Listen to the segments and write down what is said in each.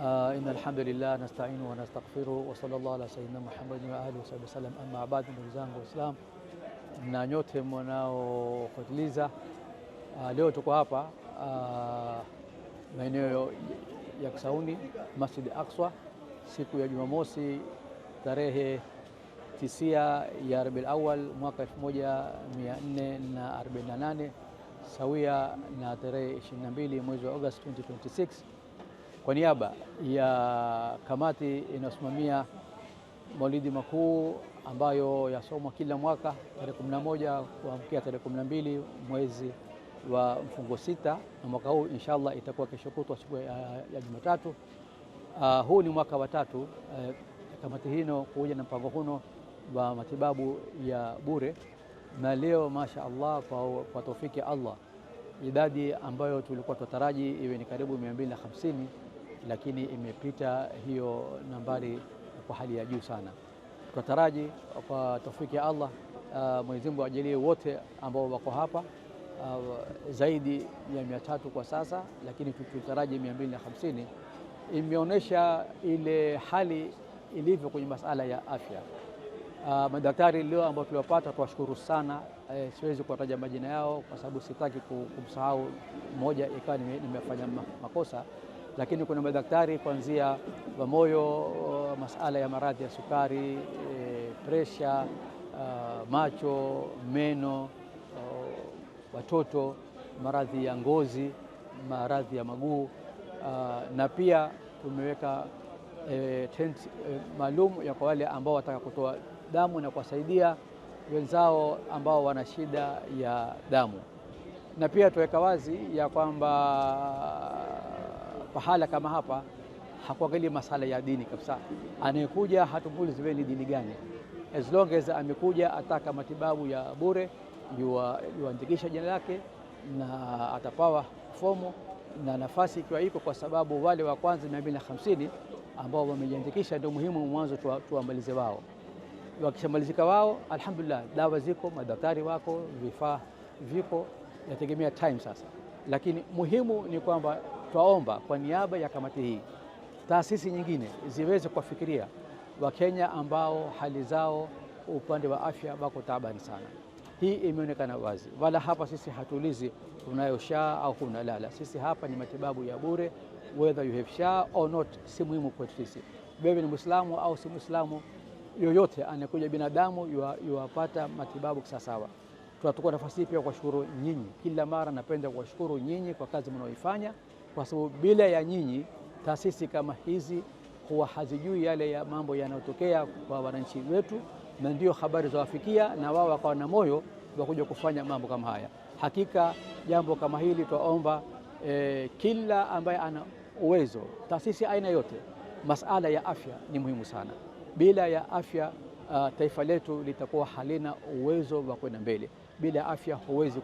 إن الحمد لله نستعينه ونستغفره وصلى الله على سيدنا محمد وآله وصحبه وسلم. Amma baad, ndugu zangu Waislamu na nyote mnaofuatiliza, leo tuko hapa maeneo ya Kisauni, Masjid Aqsa, siku ya Jumamosi tarehe 9 ya Rabiul Awwal mwaka 1448 sawia na tarehe 22 mwezi wa Agosti 2026, kwa niaba ya kamati inayosimamia maulidi makuu ambayo yasomwa kila mwaka tarehe 11 kuamkia tarehe 12 mwezi wa mfungo sita, na mwaka huu inshallah itakuwa kesho kutwa siku ya Jumatatu. Huu ni mwaka wa tatu kamati hino kuja na mpango huno wa matibabu ya bure, na leo masha Allah kwa taufiki ya Allah, idadi ambayo tulikuwa tutaraji iwe ni karibu 250, lakini imepita hiyo nambari kwa hali ya juu sana. Tutaraji kwa taufiki ya Allah Mwenyezi Mungu ajalie wote ambao wako hapa zaidi ya 300 kwa sasa, lakini tutaraji 250. Imeonyesha ile hali ilivyo kwenye masala ya afya. Madaktari leo ambao tuliwapata tuwashukuru sana. Siwezi kuwataja majina yao kwa sababu sitaki kumsahau mmoja ikawa nimefanya makosa, lakini kuna madaktari kuanzia wa moyo, masala ya maradhi ya sukari, presha, macho, meno, watoto, maradhi ya ngozi, maradhi ya maguu, na pia tumeweka tent maalum ya kwa wale ambao wataka kutoa damu na kuwasaidia wenzao ambao wana shida ya damu. Na pia tuweka wazi ya kwamba pahala kama hapa hakuangalia masala ya dini kabisa. Anayekuja hatumuulizi wewe ni dini gani, as long as amekuja ataka matibabu ya bure, yuandikisha jina lake na atapawa fomu na nafasi ikiwa iko, kwa sababu wale wa kwanza 250 ambao wamejiandikisha ndio muhimu mwanzo tuwamalize wao. Wakishamalizika wao, alhamdulillah, dawa ziko, madaktari wako, vifaa viko, yategemea time sasa. Lakini muhimu ni kwamba twaomba kwa niaba ya kamati hii taasisi nyingine ziweze kuwafikiria Wakenya ambao hali zao upande wa afya wako taabani sana. Hii imeonekana wazi, wala hapa sisi hatuulizi unayo SHA au huna. La, sisi hapa ni matibabu ya bure, whether you have SHA or not, si muhimu kwetu sisi. Wewe ni Muislamu au si Muislamu, yoyote anakuja binadamu yuwapata matibabu kisawasawa. Tunachukua nafasi hii pia kuwashukuru nyinyi. Kila mara napenda kuwashukuru nyinyi kwa kazi mnaoifanya, kwa sababu bila ya nyinyi taasisi kama hizi huwa hazijui yale ya mambo yanayotokea kwa wananchi wetu, na ndio habari zawafikia na wao wakawa na moyo wa kuja kufanya mambo kama haya. Hakika jambo kama hili twaomba kila ambaye ana uwezo, taasisi aina yote, masala ya afya ni muhimu sana. Bila ya afya taifa letu litakuwa halina uwezo wa kwenda mbele. Bila afya huwezi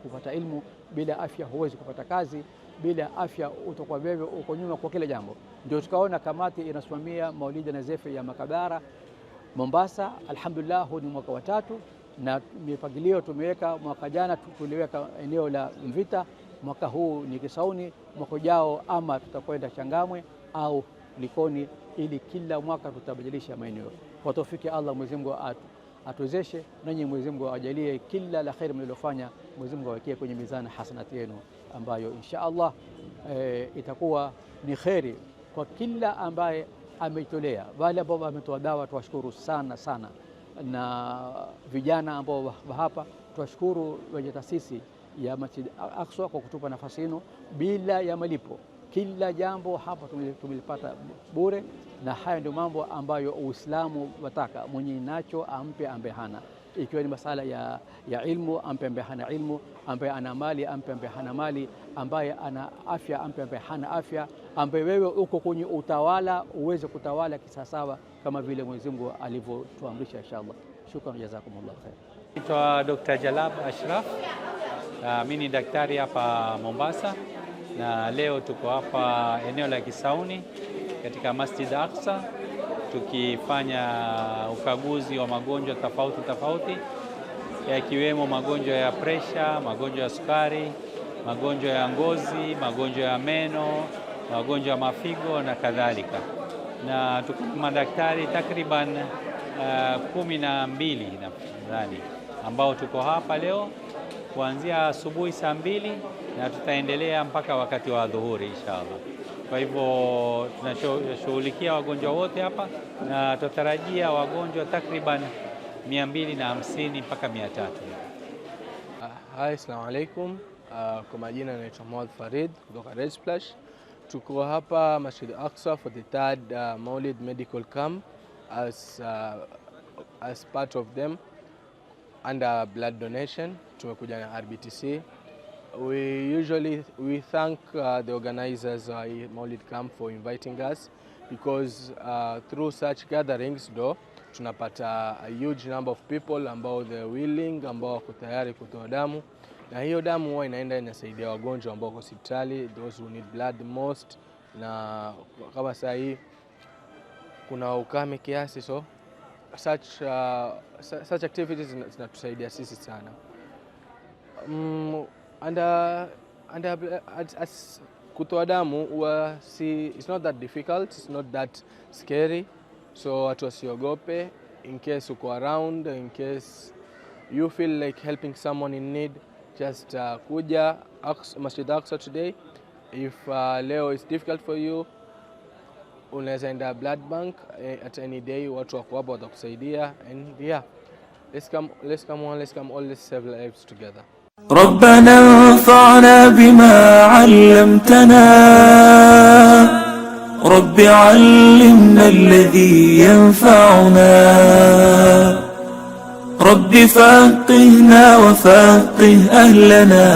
kupata ilmu, bila afya huwezi kupata kazi, bila afya utakuwa wewe uko nyuma kwa kila jambo. Ndio tukaona kamati inasimamia maulidi na zefe ya Makadara Mombasa. Alhamdulillah, huu ni mwaka wa tatu, na mipangilio tumeweka. Mwaka jana tuliweka eneo la Mvita, mwaka huu ni Kisauni, mwaka ujao ama tutakwenda Changamwe au Likoni, ili kila mwaka tutabadilisha maeneo. Kwa taufiki Allah, Mwenyezi Mungu atuwezeshe, nanyi Mwenyezi Mungu ajalie kila la kheri mlilofanya, Mwenyezi Mungu awakie kwenye mizani hasanati yenu, ambayo insha Allah itakuwa ni kheri kwa kila ambaye ametolea. Wale ambao wametoa dawa tuwashukuru sana sana, na vijana ambao hapa tuwashukuru wenye taasisi ya Masjid Aqsa kwa kutupa nafasi hino bila ya malipo. Kila jambo hapa tumelipata bure, na haya ndio mambo ambayo Uislamu wataka, mwenye nacho ampe ambaye hana. Ikiwa ni masala ya ilmu, ampe ambaye hana ilmu, ambaye ana mali ampe ambaye hana mali, ambaye ana afya ampe ambaye hana afya, ambaye wewe uko kwenye utawala uweze kutawala kisawasawa kama vile Mwenyezi Mungu alivyotuamrisha inshallah. Shukran, jazakumullah khair. Naitwa Dr. Jalab Ashraf. Mimi ni daktari hapa Mombasa, na leo tuko hapa eneo la Kisauni katika Masjid Aqsa tukifanya ukaguzi wa magonjwa tofauti yakiwemo magonjwa ya presha, magonjwa ya sukari, magonjwa ya ngozi, magonjwa ya meno, wagonjwa wa mafigo na kadhalika, na tuko madaktari takriban 12 nadhani ambao tuko hapa leo kuanzia asubuhi saa 2 na tutaendelea mpaka wakati wa dhuhuri inshallah. Kwa hivyo tunashughulikia wagonjwa wote hapa na tutarajia wagonjwa takriban 250 mpaka 300. Hi, assalamu alaikum. Kwa majina naitwa Mohamed Farid kutoka Red Splash. Tuko hapa Masjid Aqsa for the third Maulid medical camp as part of them under blood donation. Tumekuja na RBTC. We thank the organizers Maulid camp for inviting us, because through such gatherings tunapata a huge number of people ambao they willing, ambao wako tayari kutoa damu, na hiyo damu huwa inaenda inasaidia wagonjwa ambao wako hospitali, those who need blood the most. Na kama saa hii kuna ukame kiasi, so such activities zinatusaidia sisi sana. As kutoa damu it's not that difficult, it's not that scary, so watu wasiogope. In case uko around, in case you feel like helping someone in need, just kuja Masjid Aqsa today. If leo is difficult for you, unaweza enda blood bank at any day, watu wako hapo watakusaidia. And yeah, let's come on, let's come all, let's save lives together. ربنا انفعنا بما علمتنا رب علمنا الذي ينفعنا رب فقهنا وفقه أهلنا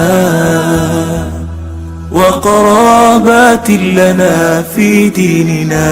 وقرابات لنا في ديننا